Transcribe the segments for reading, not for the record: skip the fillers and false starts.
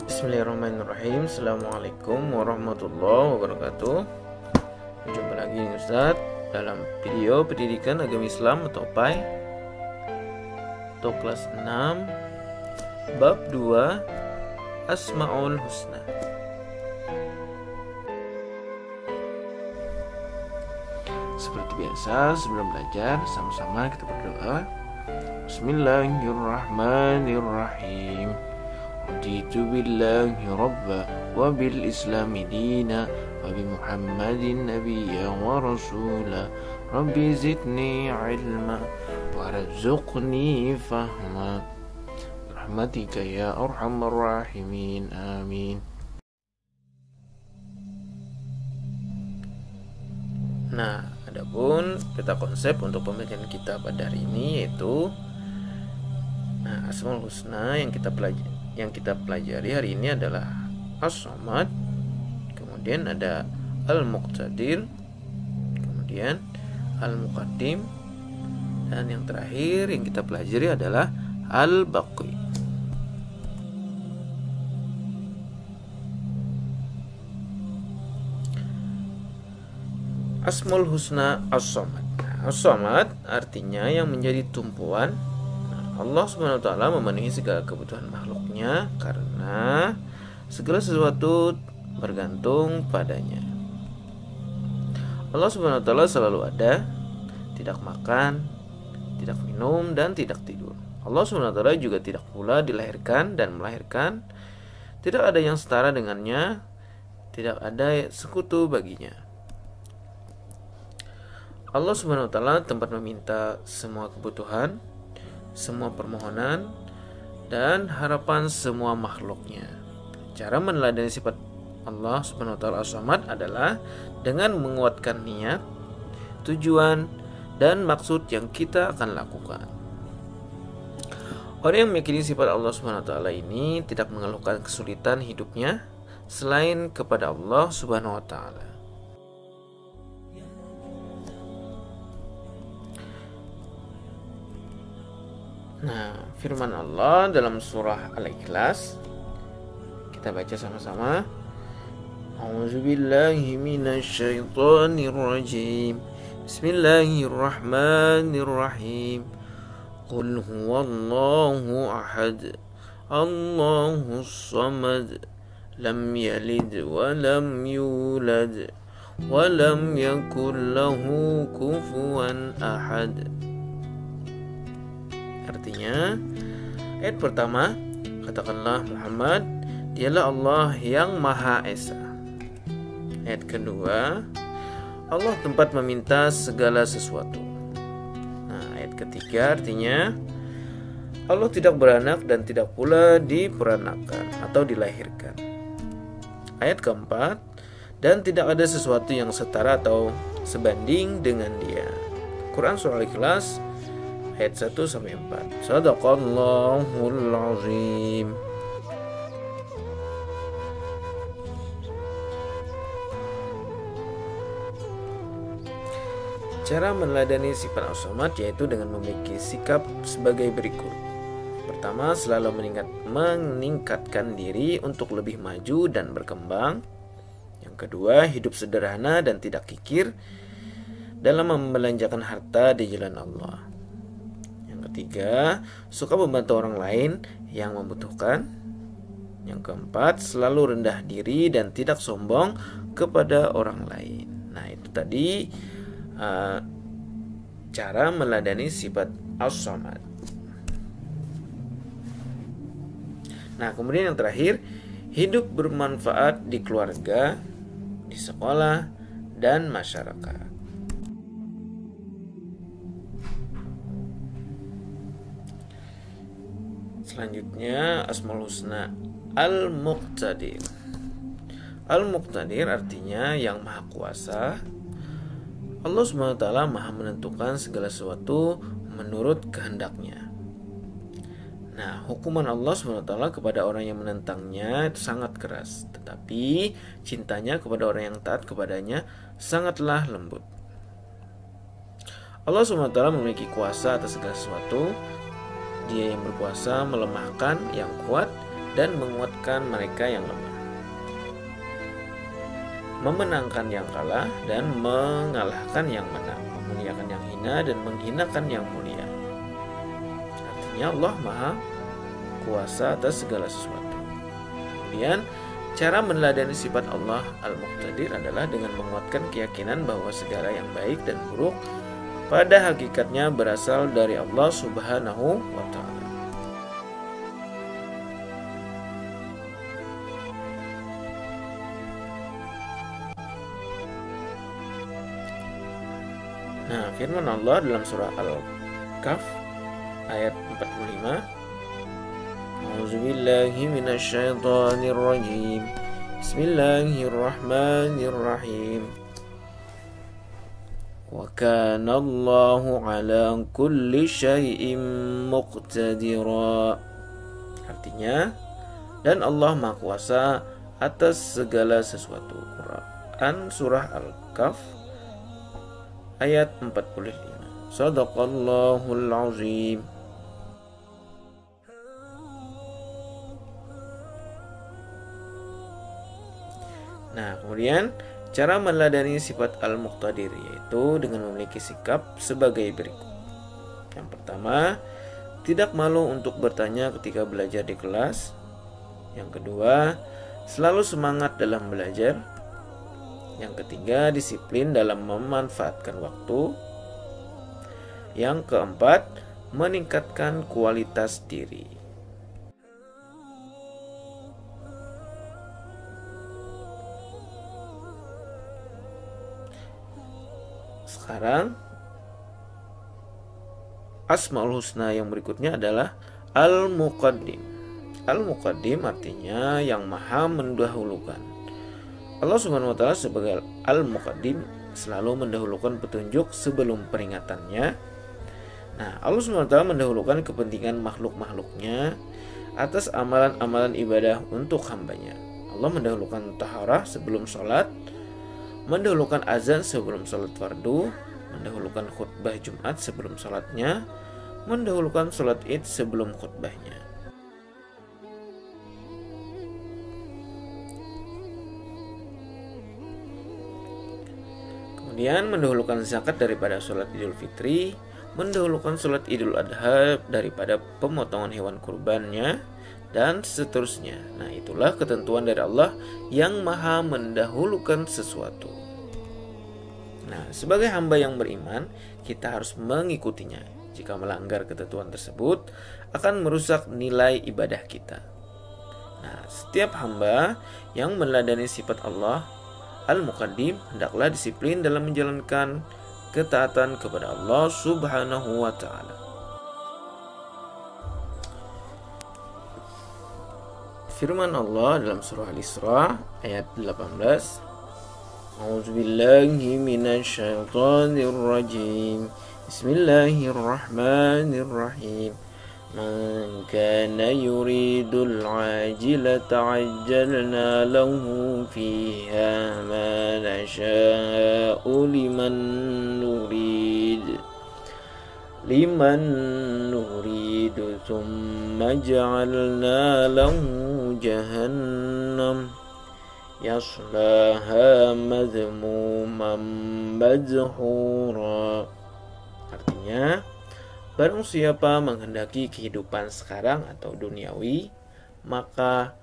Bismillahirrahmanirrahim. Assalamualaikum warahmatullahi wabarakatuh. Jumpa lagi Ustadz dalam video pendidikan agama Islam atau PAI atau kelas 6 bab 2 Asmaul Husna. Seperti biasa, sebelum belajar sama-sama kita berdoa. Bismillahirrahmanirrahim. Raditu billahi rabba wa bil islami dina wa bi muhammadin nabiyya wa rasula. Rabbi zidni ilma warzuqni fahma rahmatika ya arhamar rahimin. Amin. Nah, adapun peta konsep untuk pembelajaran kita pada hari ini yaitu Asmaul Husna yang kita pelajari hari ini adalah As-Samad, kemudian ada Al-Muqtadir, kemudian Al-Muqaddim, dan yang terakhir yang kita pelajari adalah Al-Baqi. Asmaul Husna As-Samad. As-Samad artinya yang menjadi tumpuan. Allah Subhanahu wa taala memenuhi segala kebutuhan makhluknya karena segala sesuatu bergantung padanya. Allah Subhanahu wa taala selalu ada, tidak makan, tidak minum, dan tidak tidur. Allah Subhanahu wa taala juga tidak pula dilahirkan dan melahirkan. Tidak ada yang setara dengannya, tidak ada sekutu baginya. Allah Subhanahu wa taala tempat meminta semua kebutuhan, semua permohonan, dan harapan semua makhluknya. Cara meneladani sifat Allah Subhanahu wa taala As-Samad adalah dengan menguatkan niat, tujuan, dan maksud yang kita akan lakukan. Orang yang memiliki sifat Allah Subhanahu wa taala ini tidak mengeluhkan kesulitan hidupnya selain kepada Allah Subhanahu wa taala. Nah, firman Allah dalam surah Al-Ikhlas, kita baca sama-sama. A'udzubillahi minasyaitonirrajim. Bismillahirrahmanirrahim. Qul huwallahu ahad, Allahus samad, lam yalid wa lam yulad wa lam yakul lahu kufuwan ahad. Artinya, ayat pertama, katakanlah Muhammad, dialah Allah yang Maha Esa. Ayat kedua, Allah tempat meminta segala sesuatu. Nah, ayat ketiga artinya, Allah tidak beranak dan tidak pula diperanakan atau dilahirkan. Ayat keempat, dan tidak ada sesuatu yang setara atau sebanding dengan Dia. Quran surah Al-Ikhlas ayat 1-4. Shadaqallahul azim. Cara meneladani sifat As-Samad yaitu dengan memiliki sikap sebagai berikut. Pertama, selalu meningkatkan diri untuk lebih maju dan berkembang. Yang kedua, hidup sederhana dan tidak kikir dalam membelanjakan harta di jalan Allah. Ketiga, suka membantu orang lain yang membutuhkan. Yang keempat, selalu rendah diri dan tidak sombong kepada orang lain. Nah, itu tadi cara meladani sifat As-Samad. Nah, kemudian yang terakhir, hidup bermanfaat di keluarga, di sekolah, dan masyarakat. Selanjutnya, Asmaul Husna Al-Muqtadir. Al-Muqtadir artinya yang maha kuasa. Allah SWT maha menentukan segala sesuatu menurut kehendaknya. Nah, hukuman Allah SWT kepada orang yang menentangnya itu sangat keras, tetapi cintanya kepada orang yang taat kepadanya sangatlah lembut. Allah SWT memiliki kuasa atas segala sesuatu. Dia yang berkuasa melemahkan yang kuat dan menguatkan mereka yang lemah, memenangkan yang kalah dan mengalahkan yang menang, memuliakan yang hina dan menghinakan yang mulia. Artinya Allah Maha Kuasa atas segala sesuatu. Kemudian cara meneladani sifat Allah Al-Muqtadir adalah dengan menguatkan keyakinan bahwa segala yang baik dan buruk pada hakikatnya berasal dari Allah Subhanahu wa Ta'ala. Nah, firman Allah dalam surah Al-Kahf ayat 45, A'udzubillahi minasyaitonirrajim. Bismillahirrahmanirrahim. Wa kana Allahu ala kulli syai'in muqtadira. Artinya, dan Allah Maha Kuasa atas segala sesuatu. Quran surah Al-Kahf ayat 45. Shadaqallahul azim. Nah, kemudian cara meneladani sifat Al-Muqtadir yaitu dengan memiliki sikap sebagai berikut. Yang pertama, tidak malu untuk bertanya ketika belajar di kelas. Yang kedua, selalu semangat dalam belajar. Yang ketiga, disiplin dalam memanfaatkan waktu. Yang keempat, meningkatkan kualitas diri. Sekarang, Asmaul Husna yang berikutnya adalah Al-Muqaddim. Al-Muqaddim artinya yang maha mendahulukan. Allah Subhanahu wa Ta'ala sebagai Al-Muqaddim selalu mendahulukan petunjuk sebelum peringatannya. Nah, Allah Subhanahu wa Ta'ala mendahulukan kepentingan makhluk-makhluknya atas amalan-amalan ibadah untuk hambanya. Allah mendahulukan taharah sebelum sholat, mendahulukan azan sebelum sholat fardu, mendahulukan khutbah Jumat sebelum sholatnya, mendahulukan sholat id sebelum khutbahnya. Kemudian mendahulukan zakat daripada sholat Idul Fitri, mendahulukan sholat Idul Adha daripada pemotongan hewan kurbannya, dan seterusnya. Nah, itulah ketentuan dari Allah yang maha mendahulukan sesuatu. Nah, sebagai hamba yang beriman, kita harus mengikutinya. Jika melanggar ketentuan tersebut, akan merusak nilai ibadah kita. Nah, setiap hamba yang meneladani sifat Allah Al-Muqaddim hendaklah disiplin dalam menjalankan ketaatan kepada Allah Subhanahu wa Ta'ala. Firman Allah dalam surah Al-Isra ayat 18, A'udzubillahi minasyaitonirrajim. Bismillahirrahmanirrahim. Man kana yuridul ajilata ajjalna lahu fiha ma nasha'u liman nuridu thumma ja'alna lahu jahannam yaslaha madhmuman madhura. Artinya, barang siapa menghendaki kehidupan sekarang atau duniawi, maka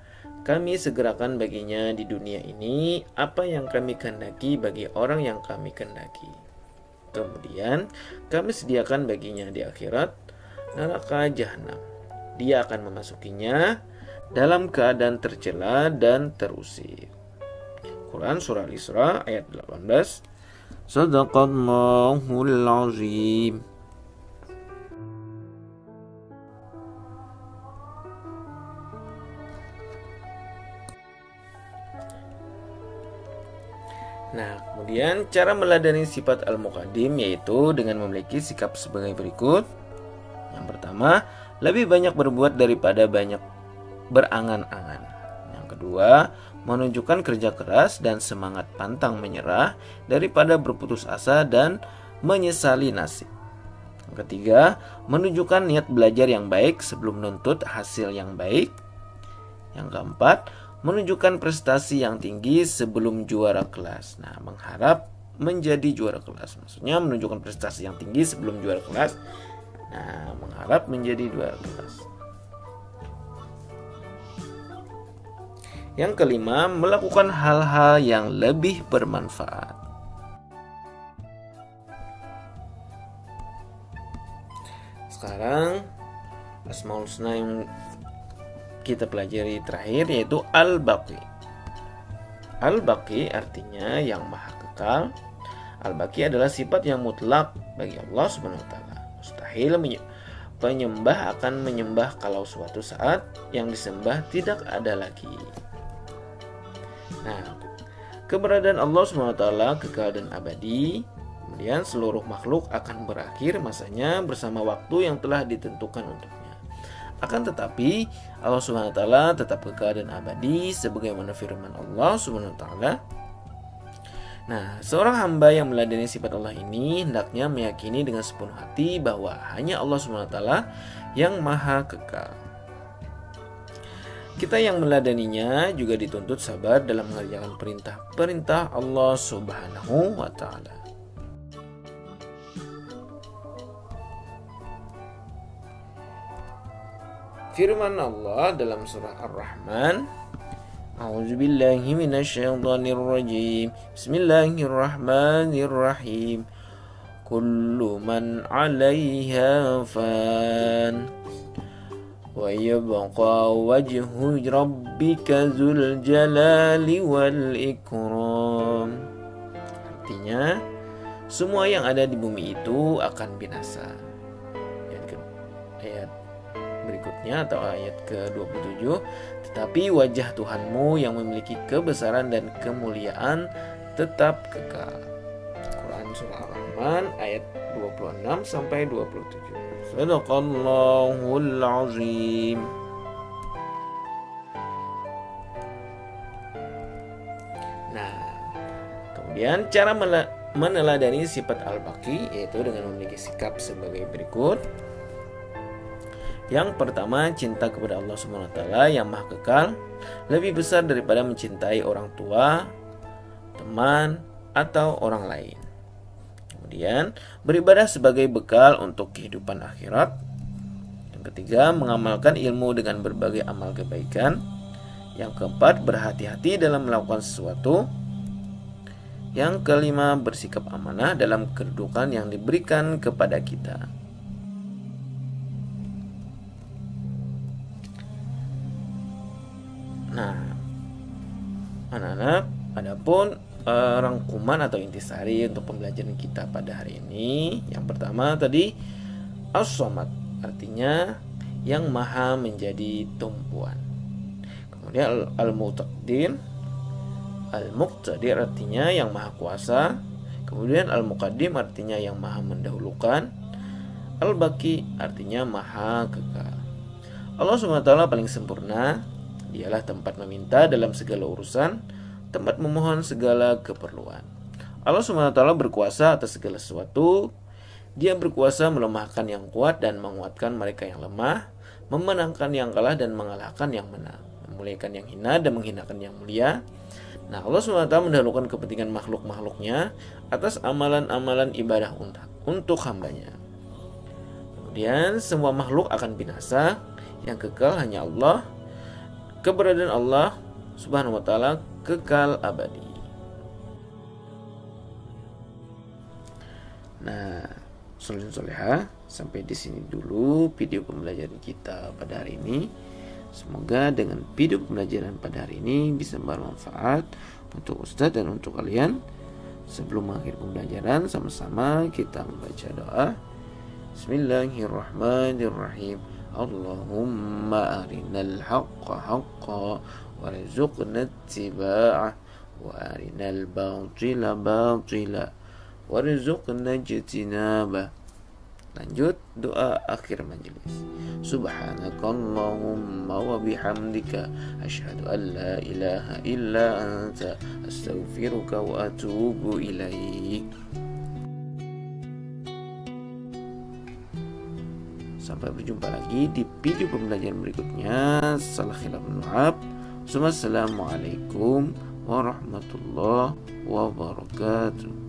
kami segerakan baginya di dunia ini apa yang kami kehendaki bagi orang yang kami kehendaki. Kemudian kami sediakan baginya di akhirat neraka jahanam. Dia akan memasukinya dalam keadaan tercela dan terusir. Quran surah Al-Isra ayat 18. Shadaqallahul azim. Nah, kemudian cara meladani sifat Al-Muqaddim yaitu dengan memiliki sikap sebagai berikut. Yang pertama, lebih banyak berbuat daripada banyak berangan-angan. Yang kedua, menunjukkan kerja keras dan semangat pantang menyerah daripada berputus asa dan menyesali nasib. Yang ketiga, menunjukkan niat belajar yang baik sebelum menuntut hasil yang baik. Yang keempat, menunjukkan prestasi yang tinggi sebelum juara kelas. Nah, mengharap menjadi juara kelas. Maksudnya menunjukkan prestasi yang tinggi sebelum juara kelas. Nah, mengharap menjadi juara kelas. Yang kelima, melakukan hal-hal yang lebih bermanfaat. Sekarang Asmaul Husna yang kita pelajari terakhir yaitu Al-Baqi. Al-Baqi artinya yang maha kekal. Al-Baqi adalah sifat yang mutlak bagi Allah SWT. Mustahil penyembah akan menyembah kalau suatu saat yang disembah tidak ada lagi. Nah, keberadaan Allah SWT kekal dan abadi. Kemudian seluruh makhluk akan berakhir masanya bersama waktu yang telah ditentukan untuknya. Akan tetapi Allah SWT tetap kekal dan abadi sebagaimana firman Allah SWT. Nah, seorang hamba yang meladeni sifat Allah ini hendaknya meyakini dengan sepenuh hati bahwa hanya Allah SWT yang maha kekal. Kita yang meladeninya juga dituntut sabar dalam mengerjakan perintah-perintah Allah Subhanahu wa Ta'ala. Firman Allah dalam surah Ar-Rahman, A'udzubillahi minasyaitonirrajim. Bismillahirrahmanirrahim. Kullu man 'alaiha fan wa yabqa wajhu rabbika dzul jalali wal ikram. Artinya, semua yang ada di bumi itu akan binasa. Ayat berikutnya atau ayat ke-27, tetapi wajah Tuhanmu yang memiliki kebesaran dan kemuliaan tetap kekal. Quran surah Ar-Rahman ayat 26 sampai 27. Sadaqallahul azim. Nah, kemudian cara meneladani sifat Al-Baqi yaitu dengan memiliki sikap sebagai berikut. Yang pertama, cinta kepada Allah SWT yang maha kekal lebih besar daripada mencintai orang tua, teman, atau orang lain. Kemudian, beribadah sebagai bekal untuk kehidupan akhirat. Yang ketiga, mengamalkan ilmu dengan berbagai amal kebaikan. Yang keempat, berhati-hati dalam melakukan sesuatu. Yang kelima, bersikap amanah dalam kedudukan yang diberikan kepada kita. Nah, anak-anak, adapun rangkuman atau intisari untuk pembelajaran kita pada hari ini. Yang pertama tadi As-Samad, artinya yang maha menjadi tumpuan. Kemudian Al-Muqtadir, Al-Muqtadir artinya yang maha kuasa. Kemudian Al-Muqaddim artinya yang maha mendahulukan. Al-Baqi artinya maha kekal. Allah SWT paling sempurna. Dialah tempat meminta dalam segala urusan, tempat memohon segala keperluan. Allah SWT berkuasa atas segala sesuatu. Dia berkuasa melemahkan yang kuat dan menguatkan mereka yang lemah, memenangkan yang kalah dan mengalahkan yang menang, memuliakan yang hina dan menghinakan yang mulia. Nah, Allah SWT mendahulukan kepentingan makhluk-makhluknya atas amalan-amalan ibadah untuk hambanya. Kemudian semua makhluk akan binasa, yang kekal hanya Allah. Keberadaan Allah Subhanahu wa Ta'ala kekal abadi. Nah, soleha, sampai di sini dulu video pembelajaran kita pada hari ini. Semoga dengan video pembelajaran pada hari ini bisa bermanfaat untuk Ustadz dan untuk kalian. Sebelum mengakhiri pembelajaran, sama-sama kita membaca doa. Bismillahirrahmanirrahim. Allahumma arinal haqqa haqqa warzuqna ittiba'ah wa arinal batila batila warzuqna ijtinabah. Lanjut doa akhir majelis. Subhanakallahumma wa bihamdika asyhadu an la ilaha illa anta astaghfiruka wa atubu ilaik. Sampai berjumpa lagi di video pembelajaran berikutnya. Salah khilaf maaf. Wassalamualaikum warahmatullahi wabarakatuh.